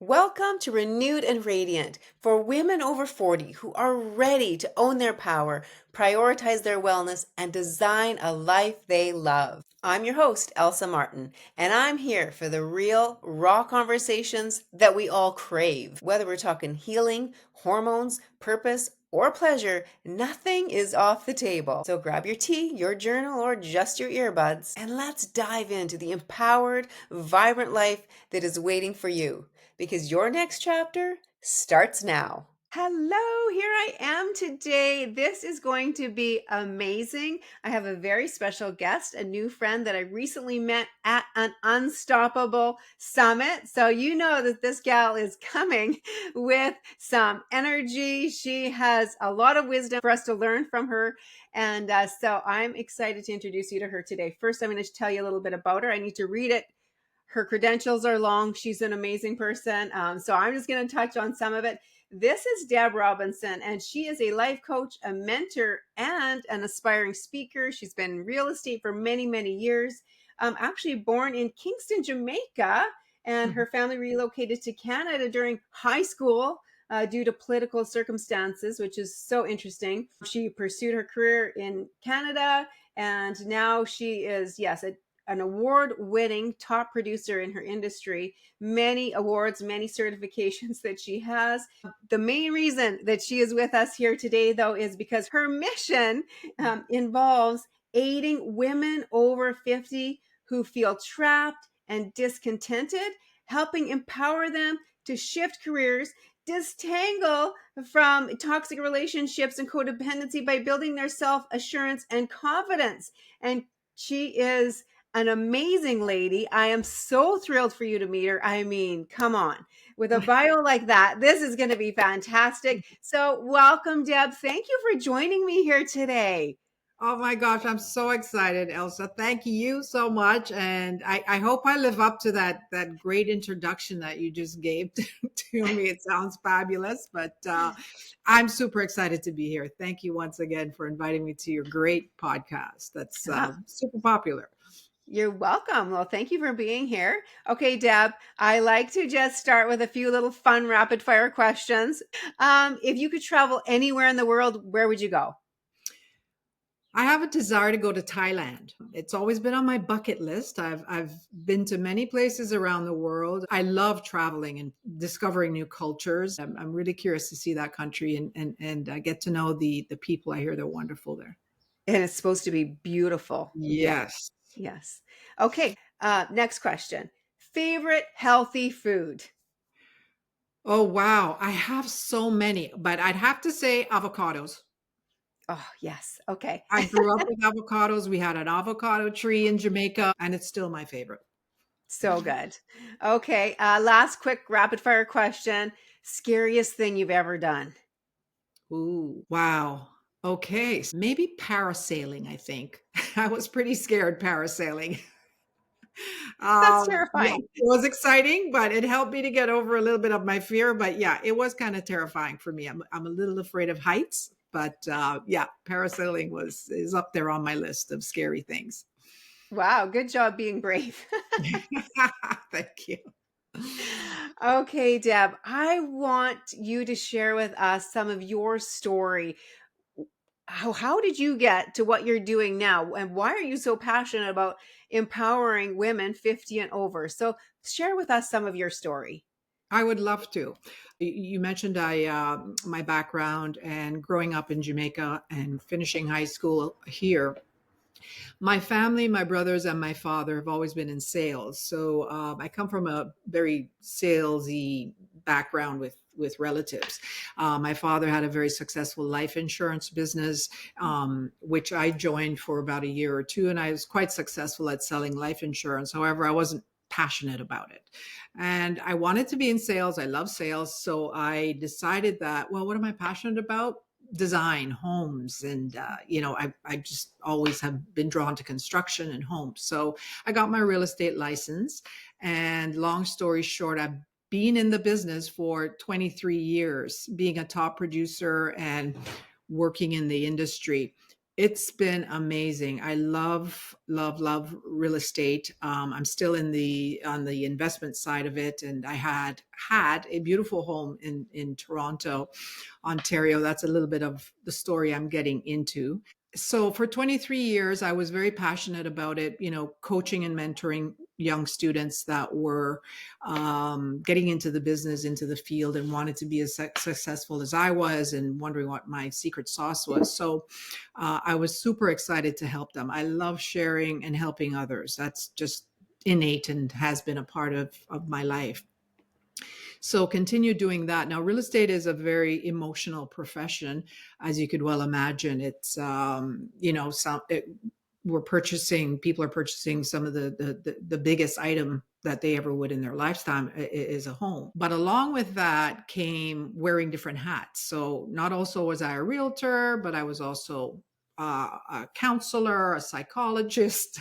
Welcome to Renewed and Radiant for women over 40 who are ready to own their power, prioritize their wellness, and design a life they love. I'm your host, Elsa Martin, and I'm here for the real, raw conversations that we all crave. Whether we're talking healing, hormones, purpose, or pleasure, nothing is off the table. So grab your tea, your journal, or just your earbuds, and let's dive into the empowered, vibrant life that is waiting for you, because your next chapter starts now. Hello, here I am today. This is going to be amazing. I have a very special guest, a new friend that I recently met at an Unstoppable Summit. So you know that this gal is coming with some energy. She has a lot of wisdom for us to learn from her. And so I'm excited to introduce you to her today. First, I'm going to tell you a little bit about her. I need to read it. Her credentials are long. She's an amazing person. So I'm just going to touch on some of it. This is Deb Robinson, and she is a life coach, a mentor, and an aspiring speaker. She's been in real estate for many, many years. Actually born in Kingston, Jamaica, and her family relocated to Canada during high school due to political circumstances, which is so interesting. She pursued her career in Canada, and now she is, yes, an award-winning top producer in her industry, many awards, many certifications that she has. The main reason that she is with us here today, though, is because her mission involves aiding women over 50 who feel trapped and discontented, helping empower them to shift careers, disentangle from toxic relationships and codependency by building their self-assurance and confidence. And she is an amazing lady. I am so thrilled for you to meet her. I mean, come on. With a bio like that, this is going to be fantastic. So welcome, Deb. Thank you for joining me here today. Oh my gosh, I'm so excited, Elsa. Thank you so much. And I hope I live up to that great introduction that you just gave to me. It sounds fabulous, but I'm super excited to be here. Thank you once again for inviting me to your great podcast. That's super popular. You're welcome. Well, thank you for being here. Okay, Deb, I like to just start with a few little fun rapid fire questions. If you could travel anywhere in the world, where would you go? I have a desire to go to Thailand. It's always been on my bucket list. I've been to many places around the world. I love traveling and discovering new cultures. I'm really curious to see that country and get to know the people. I hear they're wonderful there. And it's supposed to be beautiful. Yeah. Yes. Yes. Okay. Next question. Favorite healthy food? Oh wow, I have so many, but I'd have to say avocados. Oh, yes. Okay. I grew up with avocados. We had an avocado tree in Jamaica, and it's still my favorite. So good. Okay. Last quick rapid fire question. Scariest thing you've ever done? Ooh, wow. Okay, maybe parasailing, I think. I was pretty scared parasailing. That's Yeah, terrifying. it was exciting, but it helped me to get over a little bit of my fear. But yeah, it was kind of terrifying for me. I'm a little afraid of heights, but yeah, parasailing is up there on my list of scary things. Wow. Good job being brave. Thank you. Okay, Deb, I want you to share with us some of your story. How did you get to what you're doing now? And why are you so passionate about empowering women 50 and over? So share with us some of your story. I would love to. You mentioned my background and growing up in Jamaica and finishing high school here. My family, my brothers, and my father have always been in sales. So I come from a very salesy background with relatives. My father had a very successful life insurance business, which I joined for about a year or two, and I was quite successful at selling life insurance. However, I wasn't passionate about it. And I wanted to be in sales. I love sales. So I decided that, well, what am I passionate about? Design homes, and I just always have been drawn to construction and homes. So I got my real estate license, and long story short, I've been in the business for 23 years, being a top producer and working in the industry. It's been amazing. I love real estate. I'm still in the on the investment side of it, and I had a beautiful home in Toronto, Ontario. That's a little bit of the story I'm getting into. So for 23 years, I was very passionate about it, coaching and mentoring young students that were getting into the business, into the field, and wanted to be as successful as I was and wondering what my secret sauce was. So I was super excited to help them. I love sharing and helping others. That's just innate and has been a part of my life. So continue doing that. Now, real estate is a very emotional profession, as you could well imagine. It's, people are purchasing some of the biggest item that they ever would in their lifetime is a home. But along with that came wearing different hats. So not also was I a realtor, but I was also a counselor, a psychologist,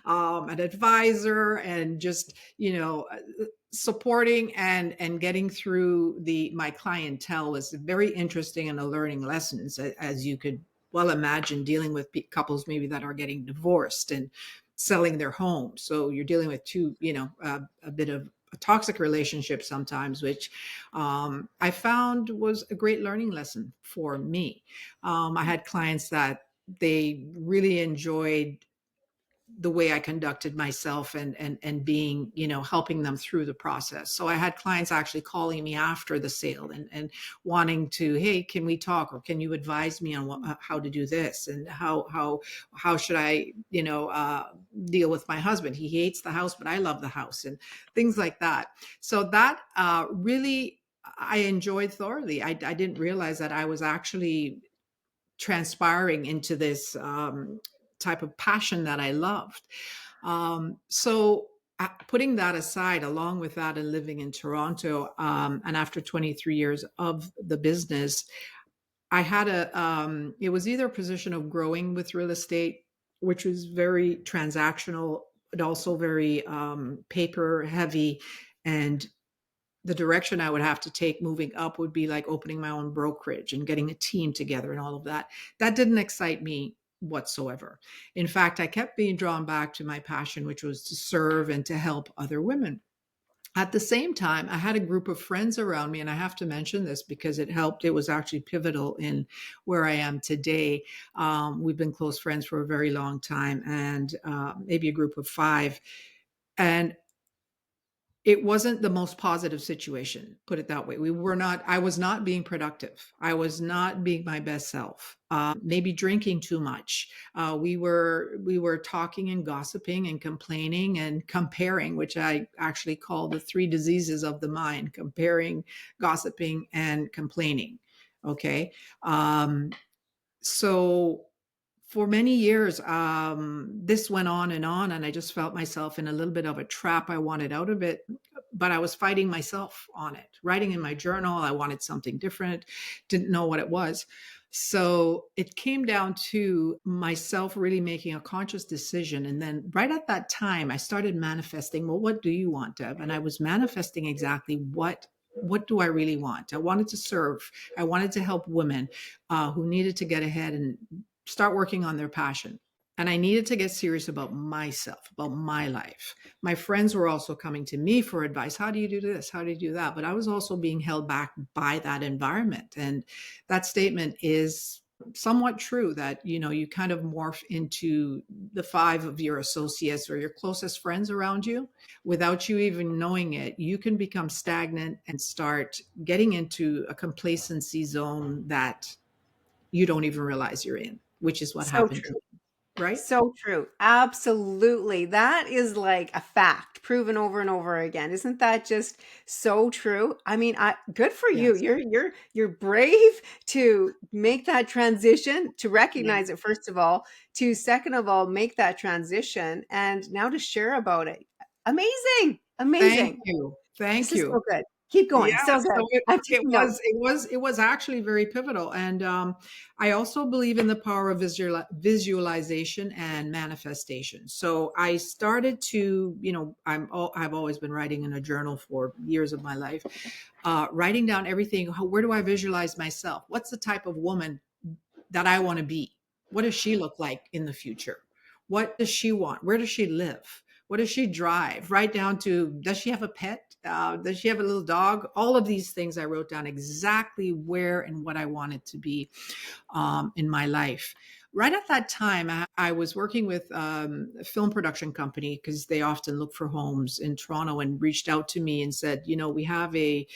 an advisor, and just, supporting and getting through my clientele was very interesting and a learning lessons, as you could well imagine, dealing with couples maybe that are getting divorced and selling their home. So you're dealing with a bit of a toxic relationship sometimes, which I found was a great learning lesson for me. I had clients that they really enjoyed the way I conducted myself and being, helping them through the process. So I had clients actually calling me after the sale and wanting to, hey, can we talk, or can you advise me on how to do this, and how should I, deal with my husband? He hates the house, but I love the house, and things like that. So that really I enjoyed thoroughly. I didn't realize that I was actually transpiring into this type of passion that I loved. So putting that aside, along with that, and living in Toronto, and after 23 years of the business, I had it was either a position of growing with real estate, which was very transactional, but also very paper heavy. And the direction I would have to take moving up would be like opening my own brokerage and getting a team together and all of that. That didn't excite me whatsoever. In fact, I kept being drawn back to my passion, which was to serve and to help other women. At the same time, I had a group of friends around me, and I have to mention this because it helped. It was actually pivotal in where I am today. We've been close friends for a very long time, and maybe a group of five. And it wasn't the most positive situation, put it that way. I was not being productive. I was not being my best self. Maybe drinking too much. We were talking and gossiping and complaining and comparing, which I actually call the three diseases of the mind: comparing, gossiping, and complaining. Okay. So for many years, this went on, and I just felt myself in a little bit of a trap. I wanted out of it, but I was fighting myself on it. Writing in my journal, I wanted something different, didn't know what it was. So it came down to myself really making a conscious decision. And then right at that time, I started manifesting, well, what do you want, Deb? And I was manifesting exactly what do I really want? I wanted to serve. I wanted to help women who needed to get ahead and start working on their passion. And I needed to get serious about myself, about my life. My friends were also coming to me for advice. How do you do this? How do you do that? But I was also being held back by that environment. And that statement is somewhat true, that, you kind of morph into the five of your associates or your closest friends around you. Without you even knowing it, you can become stagnant and start getting into a complacency zone that you don't even realize you're in, which is what So happened to true. me, right? So true. Absolutely. That is like a fact proven over and over again. Isn't that just so true? I mean, good for you. Yes. You're brave to make that transition, to Yeah. recognize it first of all, to second of all make that transition, and now to share about it. Amazing. Thank Amazing. you. This Thank is you. so good. Keep Yeah, going. So good. so it I'm it taking was notes. it was it was actually very pivotal, and I also believe in the power of visualization and manifestation. So I started to, I've always been writing in a journal for years of my life, writing down everything. Where do I visualize myself? What's the type of woman that I want to be? What does she look like in the future? What does she want? Where does she live? What does she drive? Right down to, does she have a pet? Does she have a little dog? All of these things I wrote down exactly where and what I wanted to be in my life. Right at that time, I was working with a film production company because they often look for homes in Toronto, and reached out to me and said, we have a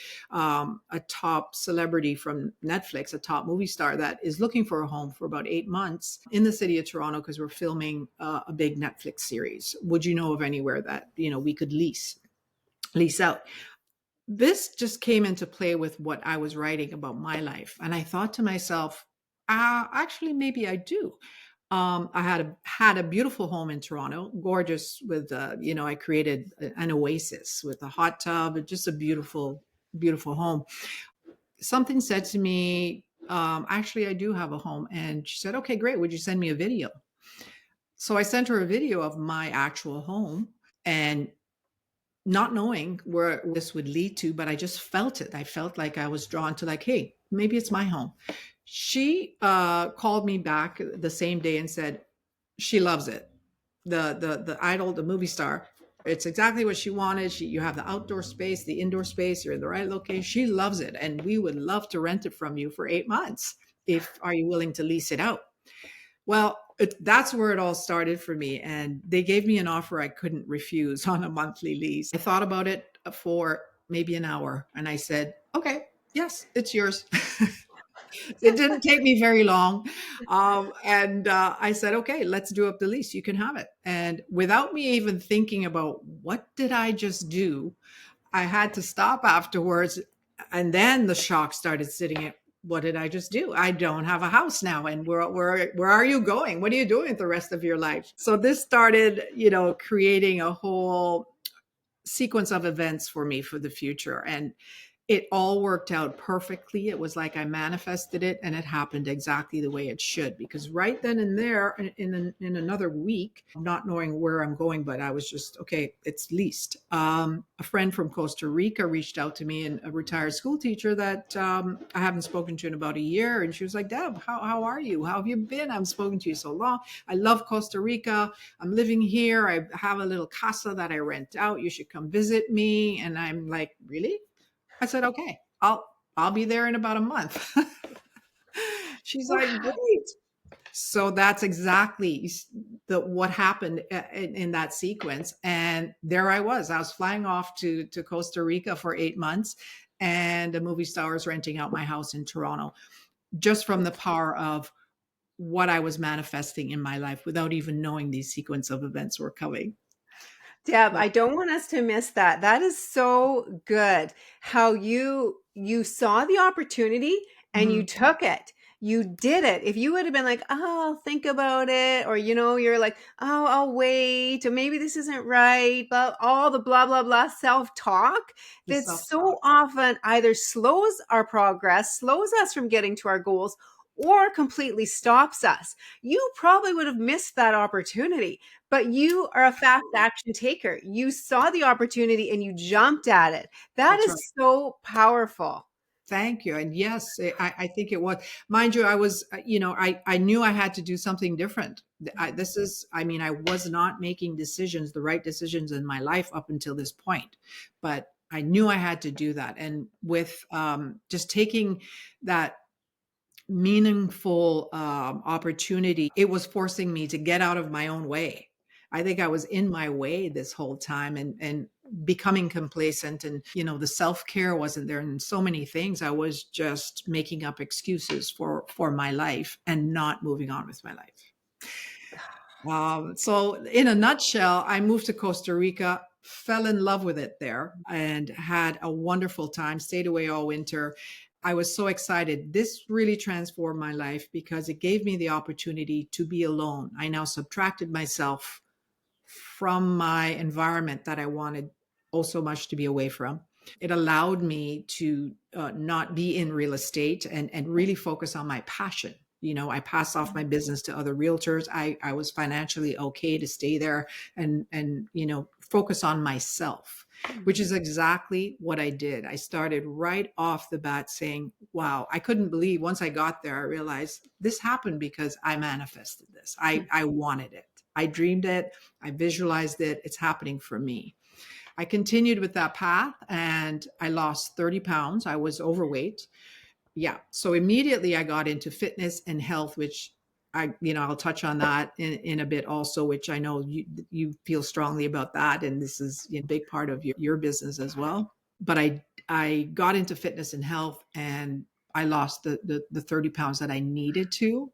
top celebrity from Netflix, a top movie star that is looking for a home for about 8 months in the city of Toronto because we're filming a big Netflix series. Would you know of anywhere that we could lease out? This just came into play with what I was writing about my life. And I thought to myself, actually, maybe I do. I had a beautiful home in Toronto, gorgeous with, I created an oasis with a hot tub, just a beautiful, beautiful home. Something said to me, actually, I do have a home. And she said, okay, great. Would you send me a video? So I sent her a video of my actual home, and not knowing where this would lead to, but I just felt it. I felt like I was drawn to, like, hey, maybe it's my home. She called me back the same day and said she loves it. The idol, the movie star, it's exactly what she wanted. You have the outdoor space, the indoor space. You're in the right location. She loves it, and we would love to rent it from you for 8 months. If Are you willing to lease it out? Well, that's where it all started for me. And they gave me an offer I couldn't refuse on a monthly lease. I thought about it for maybe an hour, and I said, okay, yes, it's yours. It didn't take me very long. And I said, okay, let's do up the lease. You can have it. And without me even thinking about what did I just do, I had to stop afterwards. And then the shock started sitting in. What did I just do? I don't have a house now. And where are you going? What are you doing with the rest of your life? So this started, creating a whole sequence of events for me for the future. And it all worked out perfectly. It was like I manifested it, and it happened exactly the way it should. Because right then and there, in another week, not knowing where I'm going, but I was just, okay, it's leased. A friend from Costa Rica reached out to me, and a retired school teacher that I haven't spoken to in about a year. And she was like, Deb, how are you? How have you been? I haven't spoken to you so long. I love Costa Rica. I'm living here. I have a little casa that I rent out. You should come visit me. And I'm like, really? I said, okay, I'll be there in about a month. She's like, great. So that's exactly what happened in that sequence. And there I was flying off to Costa Rica for 8 months, and a movie star was renting out my house in Toronto, just from the power of what I was manifesting in my life without even knowing these sequence of events were coming. Deb, I don't want us to miss that. That is so good. How you saw the opportunity and you Mhm. took it. You did it. If you would have been like, "Oh, I'll think about it," or you're like, "Oh, I'll wait," or maybe this isn't right, but all the blah blah blah self-talk The that self-talk. so often either slows our progress, slows us from getting to our goals, or completely stops us. You probably would have missed that opportunity. But you are a fast action taker. You saw the opportunity and you jumped at it. That That's right. is so powerful. Thank you. And yes, I think it was. Mind you, I was, I knew I had to do something different. I was not making decisions, the right decisions in my life up until this point, but I knew I had to do that. And with just taking that meaningful opportunity, it was forcing me to get out of my own way. I think I was in my way this whole time, and becoming complacent, and the self-care wasn't there, and so many things. I was just making up excuses for my life and not moving on with my life. So in a nutshell, I moved to Costa Rica, fell in love with it there, and had a wonderful time, stayed away all winter. I was so excited. This really transformed my life because it gave me the opportunity to be alone. I now subtracted myself from my environment that I wanted oh so much to be away from. It allowed me to not be in real estate, and really focus on my passion. I passed off my business to other realtors. I was financially okay to stay there, and focus on myself, which is exactly what I did. I started right off the bat saying, wow, I couldn't believe once I got there, I realized this happened because I manifested this. I wanted it. I dreamed it. I visualized it. It's happening for me. I continued with that path and I lost 30 pounds. I was overweight. Yeah. So immediately I got into fitness and health, which I'll touch on that in a bit also, which I know you feel strongly about that. And this is a big part of your business as well. But I got into fitness and health and I lost the 30 pounds that I needed to.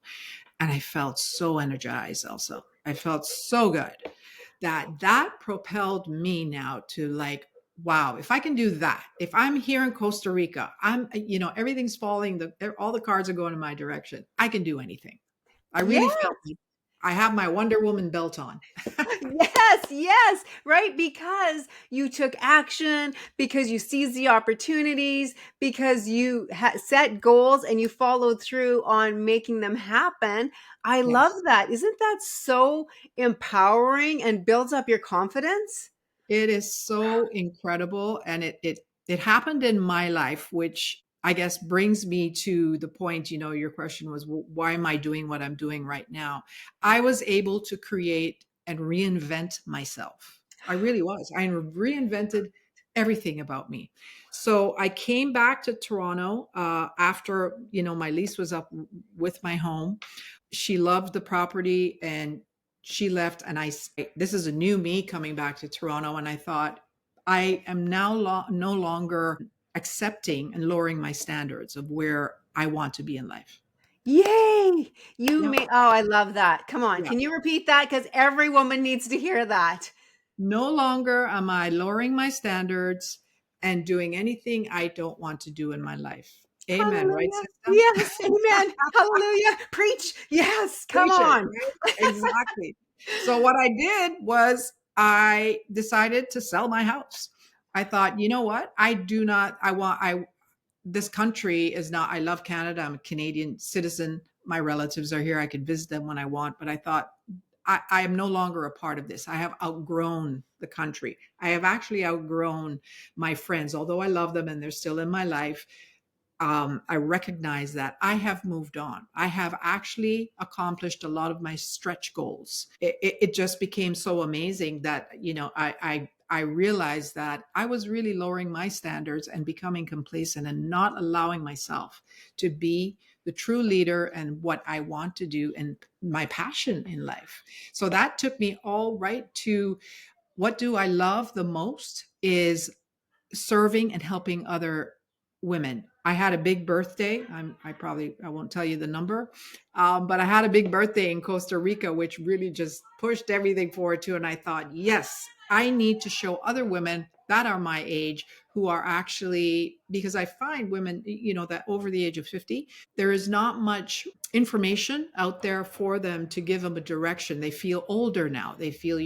And I felt so energized, Elsa. I felt so good that propelled me now to like, wow, if I can do that, if I'm here in Costa Rica, everything's falling, all the cards are going in my direction. I can do anything. I Yeah. really felt like I have my Wonder Woman belt on. Yes, yes, right. Because you took action, because you seized the opportunities, because you set goals and you followed through on making them happen. I love Yes. that. Isn't that so empowering and builds up your confidence? It is so incredible. And it happened in my life, which I guess brings me to the point, your question was, well, why am I doing what I'm doing right now? I was able to create and reinvent myself. I really was. I reinvented everything about me. So I came back to Toronto after, my lease was up with my home. She loved the property and she left. And this is a new me coming back to Toronto. And I thought, I am now no longer accepting and lowering my standards of where I want to be in life. Yay! You Yeah. may, oh, I love that. Come on. Yeah. Can you repeat that? Because every woman needs to hear that. No longer am I lowering my standards and doing anything I don't want to do in my life. Amen. Right, Hallelujah. sister? Yes. Amen. Hallelujah. Preach. Yes. Come Preach it, on. right? Exactly. So what I did was I decided to sell my house. I thought, you know what? This country is not, I love Canada. I'm a Canadian citizen. My relatives are here. I can visit them when I want. But I thought, I am no longer a part of this. I have outgrown the country. I have actually outgrown my friends, although I love them and they're still in my life. I recognize that I have moved on. I have actually accomplished a lot of my stretch goals. It just became so amazing that, I realized that I was really lowering my standards and becoming complacent and not allowing myself to be the true leader and what I want to do and my passion in life. So that took me all right to what do I love the most is serving and helping other women. I had a big birthday. I won't tell you the number, but I had a big birthday in Costa Rica, which really just pushed everything forward too. And I thought, yes, I need to show other women that are my age who are actually, because I find women, that over the age of 50, there is not much information out there for them to give them a direction. They feel older now. They feel,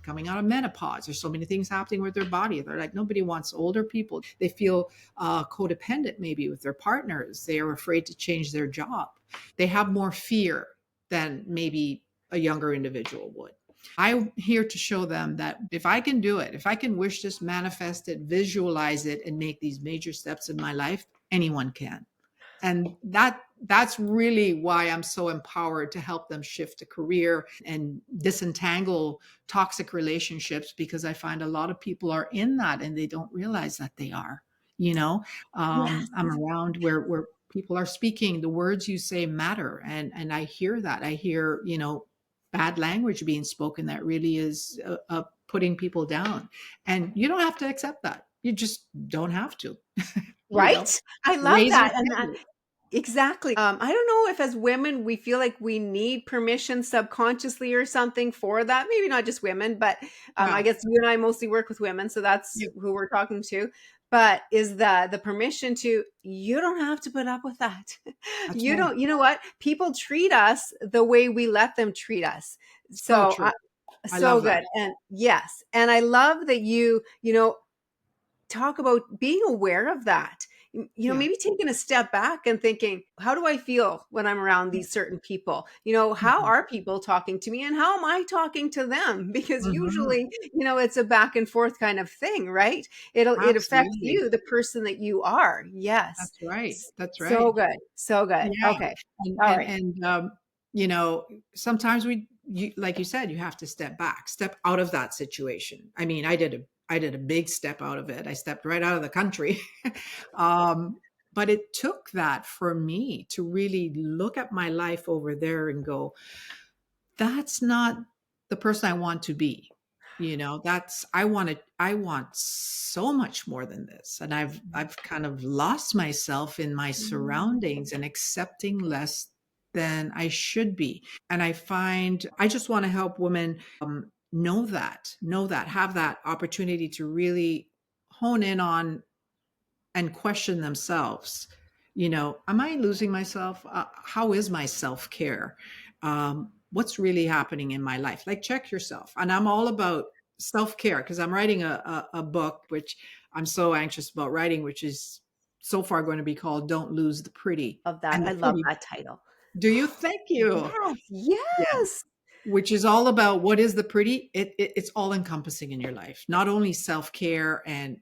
coming out of menopause. There's so many things happening with their body. They're like, nobody wants older people. They feel codependent maybe with their partners. They are afraid to change their job. They have more fear than maybe a younger individual would. I'm here to show them that if I can do it, if I can wish this, manifest it, visualize it, and make these major steps in my life, anyone can. And that's really why I'm so empowered to help them shift a career and disentangle toxic relationships, because I find a lot of people are in that and they don't realize that they are. you know Yes. I'm around where people are speaking, the words you say matter, and I hear that. I hear bad language being spoken that really is putting people down, and you don't have to accept that. You just don't have to. you know Right? I love Raise your that. And standards. exactly. I don't know if as women we feel like we need permission subconsciously or something for that. Maybe not just women, but I Yeah, guess you and I mostly work with women, so that's yeah, who we're talking to. But is the permission to, you don't have to put up with that. that's You right. don't, you know what? People treat us the way we let them treat us. So So true. I so love that. good. And yes, and I love that you talk about being aware of that. Yeah. maybe taking a step back and thinking, how do I feel when I'm around these certain people? How Mhm. are people talking to me and how am I talking to them? Because Mhm. usually, it's a back and forth kind of thing, right? It affects Absolutely. you, the person that you are. Yes. That's right. That's So right. good. So good. Yeah. Okay. And All and right. and you know, sometimes like you said, you have to step back, step out of that situation. I mean, I did a big step out of it. I stepped right out of the country. um, but it took that for me to really look at my life over there and go, that's not the person I want to be. That's I want so much more than this. And I've kind of lost myself in my Mm. surroundings and accepting less than I should be. And I find I just want to help women know that, have that opportunity to really hone in on and question themselves. Am I losing myself? How is my self-care? What's really happening in my life? Like, check yourself. And I'm all about self-care because I'm writing a book, which I'm so anxious about writing, which is so far going to be called Don't Lose the Pretty. Love that. And the I love pretty, that title. do you? Thank you. Yes. Yeah, Yes. which is all about what is the pretty. It's all encompassing in your life, not only self-care and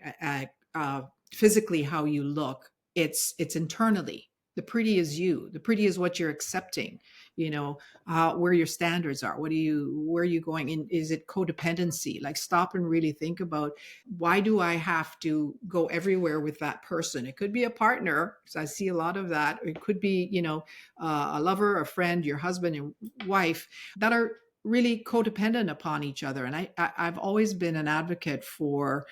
physically how you look. It's internally. The pretty is you. The pretty is what you're accepting. Where your standards are. Where are you going? Is it codependency? Like, stop and really think about, why do I have to go everywhere with that person? It could be a partner, because I see a lot of that. It could be, a lover, a friend, your husband and wife, that are really codependent upon each other. And I've always been an advocate for,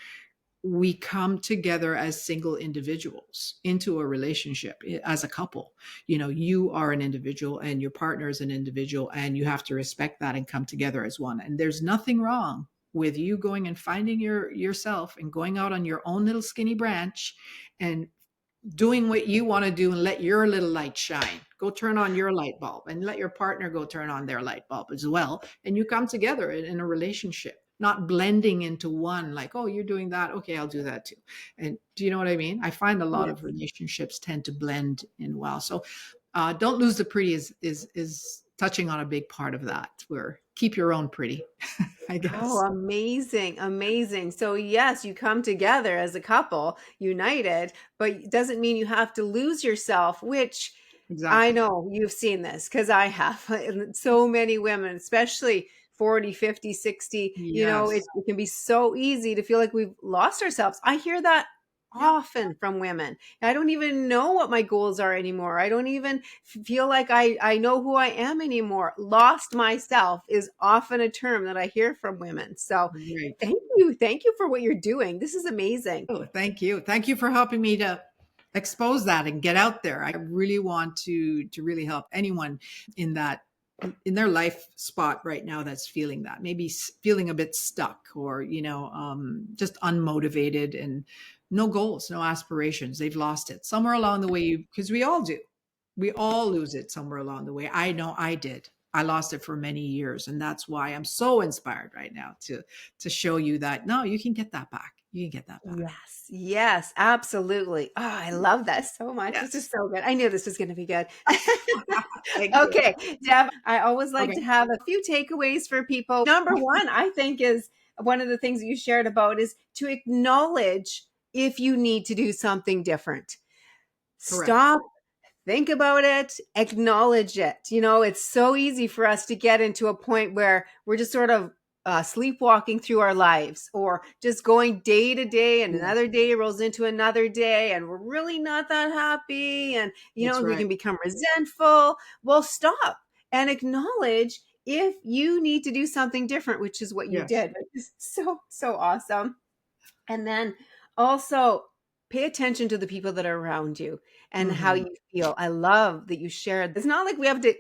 we come together as single individuals into a relationship as a couple. You are an individual and your partner is an individual, and you have to respect that and come together as one. And there's nothing wrong with you going and finding yourself and going out on your own little skinny branch and doing what you want to do and let your little light shine. Go turn on your light bulb and let your partner go turn on their light bulb as well. And you come together in a relationship, not blending into one, like, oh, you're doing that. Okay, I'll do that too. And do you know what I mean? I find a lot of Yes. relationships tend to blend in well. So don't lose the pretty is touching on a big part of that, where keep your own pretty, I Oh, guess. amazing. Amazing. So, yes, you come together as a couple, united, but it doesn't mean you have to lose yourself, which I Exactly. know you've seen this because I have. And so many women, especially 40, 50, 60, Yes. it can be so easy to feel like we've lost ourselves. I hear that Yeah. often from women. I don't even know what my goals are anymore. I don't even feel like I know who I am anymore. Lost myself is often a term that I hear from women. So Right. thank you. Thank you for what you're doing. This is amazing. Oh, thank you. Thank you for helping me to expose that and get out there. I really want to really help anyone in that, in their life spot right now, that's feeling that, maybe feeling a bit stuck, or just unmotivated and no goals, no aspirations. They've lost it somewhere along the way, because we all do. We all lose it somewhere along the way. I know I did. I lost it for many years, and that's why I'm so inspired right now to show you that, no, you can get that back. You can get that back. Yes, yes, absolutely. Oh, I love that so much. This is Yes. so good. I knew this was going to be good. Thank you. Okay, Deb, I always like to Okay. have a few takeaways for people. Number one, I think, is one of the things that you shared about is to acknowledge if you need to do something different. Correct. Stop, think about it, acknowledge it. It's so easy for us to get into a point where we're just sort of sleepwalking through our lives, or just going day to day, and Yeah, another day rolls into another day, and we're really not that happy. And, that's we right. can become resentful. Well, stop and acknowledge if you need to do something different, which is what you Yes. did, which is so, so awesome. And then also pay attention to the people that are around you and how Hmm. you feel. I love that you shared. It's not like we have to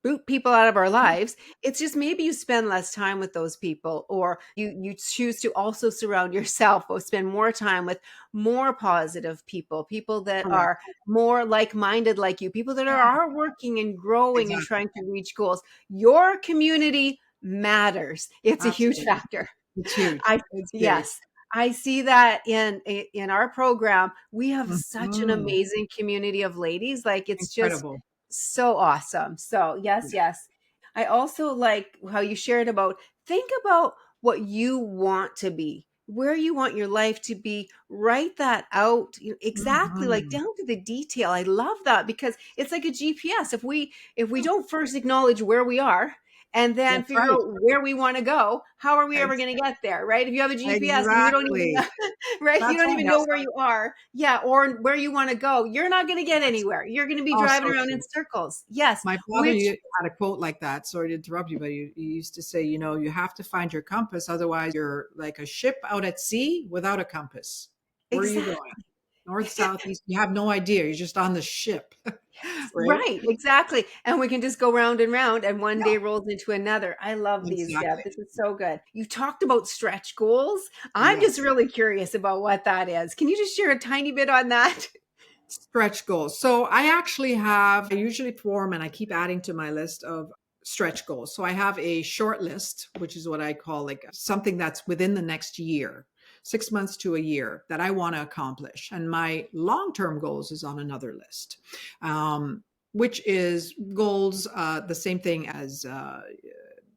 boot people out of our lives. It's just maybe you spend less time with those people, or you choose to also surround yourself or spend more time with more positive people, people that Correct. are more like-minded like you, people that Yeah, are working and growing and exactly. trying to reach goals. Your community matters. It's a huge Absolutely. factor. It's huge. I It's big. Yes. I see that in our program. We have such an Mhm. amazing community of ladies. Like it's just Incredible. so awesome. So, yes, Yeah. yes. I also like how you shared about think about what you want to be, where you want your life to be. Write that out exactly, like Mhm. down to the detail. I love that because it's like a GPS. If we don't first acknowledge where we are and then That's figure right. out where we want to go, how are we ever Ex going to get there, right? If you have a GPS and you don't even exactly. know, right? You That's don't right, even know where Elsa. you are, yeah, or where you want to go. You're not going to get That's anywhere. You're going to be driving also around in true. circles. Yes, My father which had a quote like that. Sorry to interrupt you, but he used to say, you have to find your compass. Otherwise, you're like a ship out at sea without a compass. Where are you going? exactly. North, south, east? You have no idea. You're just on the ship, Yes, right? right, exactly. And we can just go round and round, and one Yeah, day rolls into another. I love these, Deb. exactly. This is so good. You talked about stretch goals. I'm just Yes. really curious about what that is. Can you just share a tiny bit on that? Stretch goals. So I usually form and I keep adding to my list of stretch goals. So I have a short list, which is what I call like something that's within the next year, 6 months to a year that I want to accomplish. And my long term goals is on another list, which is goals, the same thing as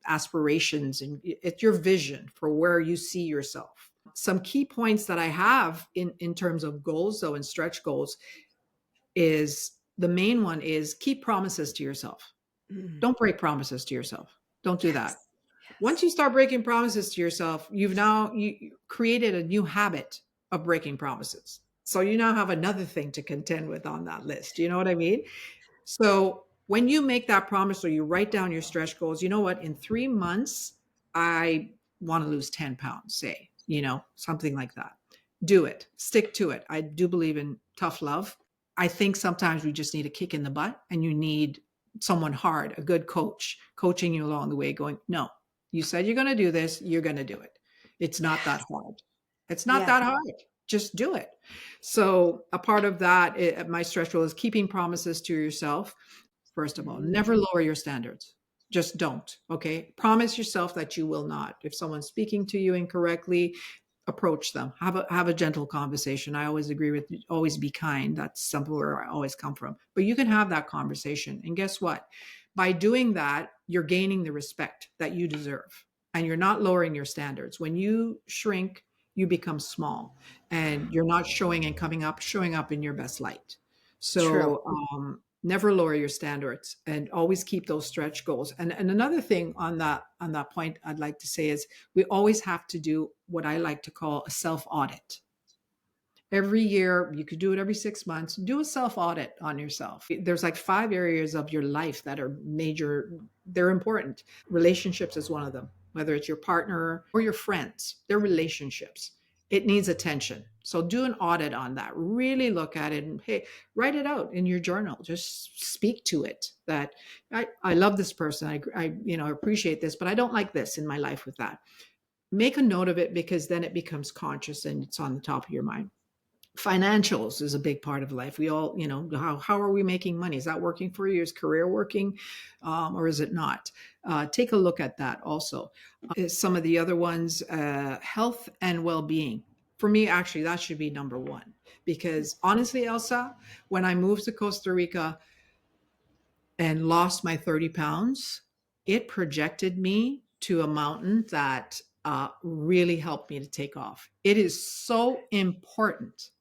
aspirations, and it's your vision for where you see yourself. Some key points that I have in terms of goals, though, and stretch goals is the main one is keep promises to yourself. Mm, Don't break promises to yourself. Don't do yes, that. Once yes. you start breaking promises to yourself, you created a new habit of breaking promises. So you now have another thing to contend with on that list. You know what I mean? So when you make that promise or you write down your stretch goals, you know what? In 3 months, I want to lose 10 pounds, say, something like that. Do it, stick to it. I do believe in tough love. I think sometimes we just need a kick in the butt and you need someone hard, a good coach, coaching you along the way, going, no, you said you're going to do this, you're going to do it. It's not that Yes, hard. It's not yes. that hard. Just do it. So a part of that, my stretch goal is keeping promises to yourself. First of all, Mm, never lower your standards. Just don't. Okay. Promise yourself that you will not. If someone's speaking to you incorrectly, approach them. Have a gentle conversation. I always agree with always be kind. That's something where I always come from. But you can have that conversation. And guess what? By doing that, you're gaining the respect that you deserve. And you're not lowering your standards. When you shrink, you become small and you're not showing up in your best light. true. So never lower your standards and always keep those stretch goals. And another thing on that point I'd like to say is we always have to do what I like to call a self audit. Every year, you could do it every 6 months, do a self audit on yourself. There's like 5 areas of your life that are major, they're important. Relationships is one of them, whether it's your partner or your friends, they're relationships. It needs attention. So do an audit on that. Really look at it and hey, write it out in your journal. Just speak to it that I love this person. I appreciate this, but I don't like this in my life with that. Make a note of it because then it becomes conscious and it's on the top of your mind. Financials is a big part of life. We all, how are we making money? Is that working for you? Is career working, or is it not? Take a look at that also. Some of the other ones, health and well-being. For me, actually, that should be number one because honestly, Elsa, when I moved to Costa Rica and lost my 30 pounds, it projected me to a mountain that really helped me to take off. It is so important.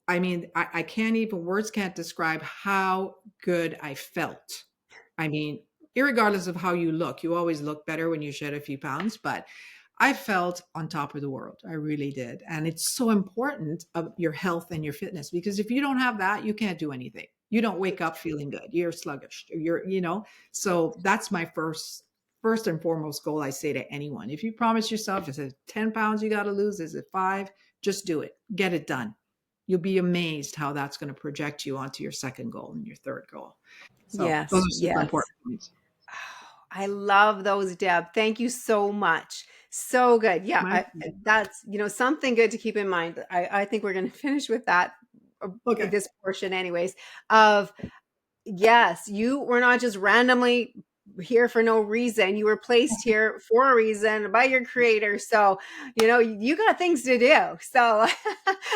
I can't even, words can't describe how good I felt. I mean, irregardless of how you look, you always look better when you shed a few pounds, but I felt on top of the world. I really did. And it's so important of your health and your fitness because if you don't have that, you can't do anything. You don't wake up feeling good. You're sluggish. So that's my first and foremost goal I say to anyone. If you promise yourself, is it 10 pounds you got to lose? Is it 5? Just do it. Get it done. You'll be amazed how that's going to project you onto your second goal and your third goal. So those Yes, are super yes. important points. Oh, I love those, Deb. Thank you so much. So good. Yeah, My that's something good to keep in mind. I think we're going to finish with that okay. this portion, anyways. Of yes, you were not just randomly. here for no reason. You were placed here for a reason by your creator. So, you got things to do. So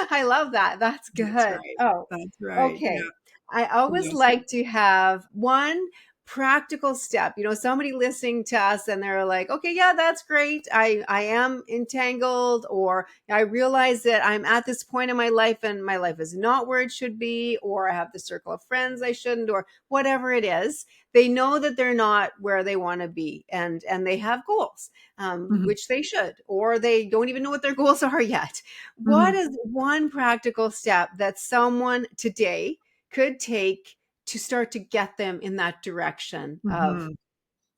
I love that. That's That's good. right. Oh, That's right. okay. Yeah. I always Yes. like to have one practical step, somebody listening to us and they're like, okay, yeah, that's great. I am entangled, or I realize that I'm at this point in my life and my life is not where it should be, or I have the circle of friends I shouldn't, or whatever it is. They know that they're not where they want to be, and they have goals, Mhm. which they should, or they don't even know what their goals are yet. What Mhm. is one practical step that someone today could take to start to get them in that direction of Mhm.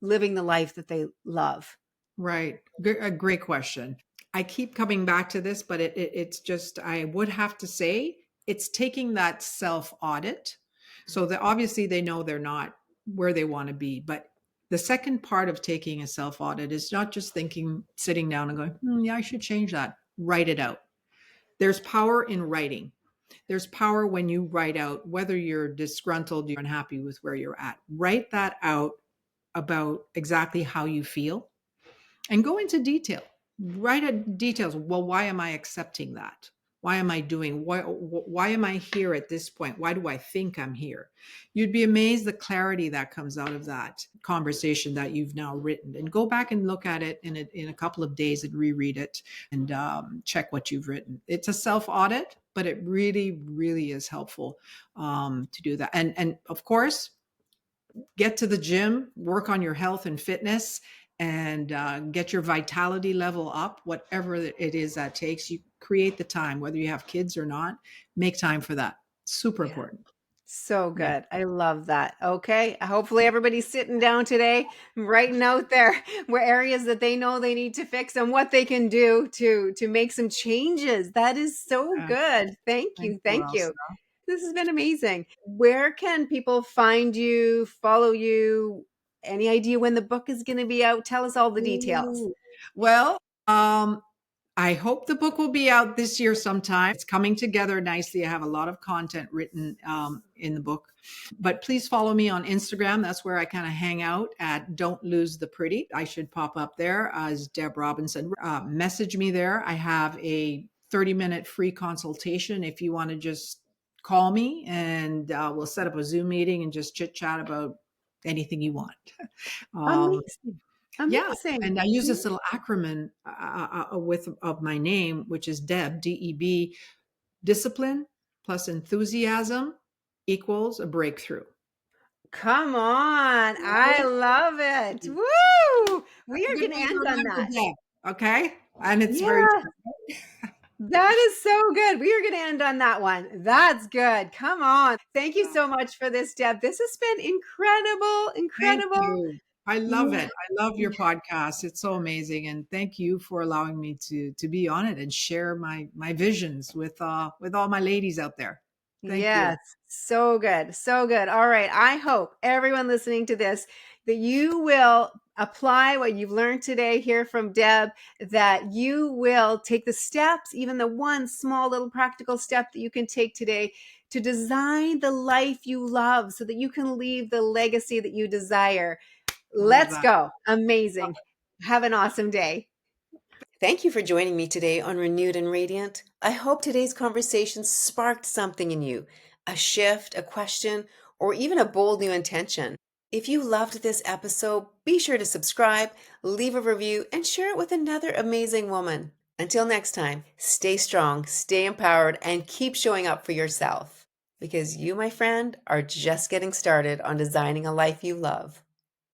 living the life that they love? Right. A great question. I keep coming back to this, but it's just, I would have to say, it's taking that self audit. So that obviously they know they're not where they want to be. But the second part of taking a self audit is not just thinking, sitting down and going, yeah, I should change that. Write it out. There's power in writing. There's power when you write out, whether you're disgruntled, you're unhappy with where you're at. Write that out about exactly how you feel and go into detail. Write out details. Well, why am I accepting that? Why am I doing? Why am I here at this point? Why do I think I'm here? You'd be amazed the clarity that comes out of that conversation that you've now written. And go back and look at it in a couple of days and reread it and check what you've written. It's a self audit, but it really, really is helpful to do that. And of course, get to the gym, work on your health and fitness, and get your vitality level up, whatever it is that takes. You create the time, whether you have kids or not, make time for that. Super Yeah. important. So Yeah. good. I love that. Okay. Hopefully everybody's sitting down today, writing out there where areas that they know they need to fix and what they can do to make some changes. That is so Yeah. good. Thank Thank you. you, Thank Elsa. you. This has been amazing. Where can people find you, follow you? Any idea when the book is going to be out? Tell us all the details. Ooh. Well, I hope the book will be out this year sometime. It's coming together nicely. I have a lot of content written in the book. But please follow me on Instagram. That's where I kind of hang out at Don't Lose the Pretty. I should pop up there as Deb Robinson. Message me there. I have a 30-minute free consultation if you want to just call me, and we'll set up a Zoom meeting and just chit chat about anything you want. Um, Amazing. yeah, Amazing. and I use this little acronym with of my name, which is Deb, DEB. Discipline plus enthusiasm equals a breakthrough. Come on. I Right? love it. Woo! That's We a are good going to way to end on remember that. Deb. Okay, and it's very Yeah. true. That is so good. We are going to end on that one. That's good. Come on. Thank you so much for this, Deb. This has been incredible, Thank incredible. you. I love Yeah. it. I love your podcast. It's so amazing, and thank you for allowing me to be on it and share my visions with all my ladies out there. Thank you. Yes. So good. So good. All right. I hope everyone listening to this that you will apply what you've learned today here from Deb, that you will take the steps, even the one small little practical step that you can take today to design the life you love so that you can leave the legacy that you desire. I love Let's that. go. Amazing. Have an awesome day. Thank you for joining me today on Renewed and Radiant. I hope today's conversation sparked something in you, a shift, a question, or even a bold new intention. If you loved this episode, be sure to subscribe, leave a review, and share it with another amazing woman. Until next time, stay strong, stay empowered, and keep showing up for yourself. Because you, my friend, are just getting started on designing a life you love.